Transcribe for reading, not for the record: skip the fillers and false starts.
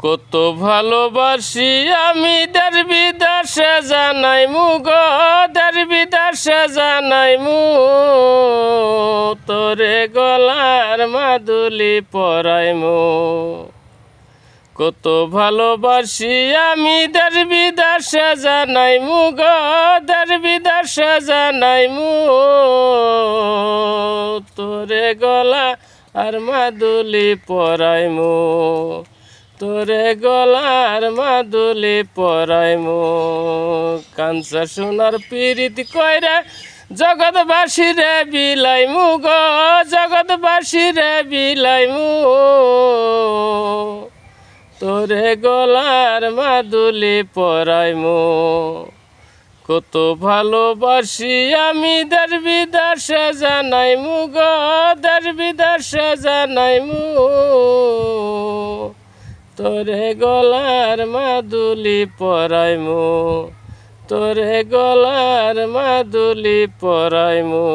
কত ভালোবাসি আমি দেশ বিদেশে জানাইমু গো, দেশ বিদেশে জানাইমু তোরে গলার মাদুলি পরাইমু। কত ভালোবাসি আমি দেশ বিদেশে জানাইমু গো, দেশ বিদেশে জানাইমু তোরে গলা আর মাদুলি পরাইমু, তোরে গলার মাদুলি পরাইমু। কাঞ্চা সোনার পীড়িত কইরা জগৎবাসীরে বিলাইমু গো, জগৎবাসীরে বিলাইমু তোরে গলার মাদুলি পরাইমু। কত ভালোবাসি আমি দেশ বিদেশে জানাইমু গো, দেশ বিদেশে জানাইমু তোরে গলার মাদুলি পরাইমু, তোরে গলার মাদুলি পরাইমু।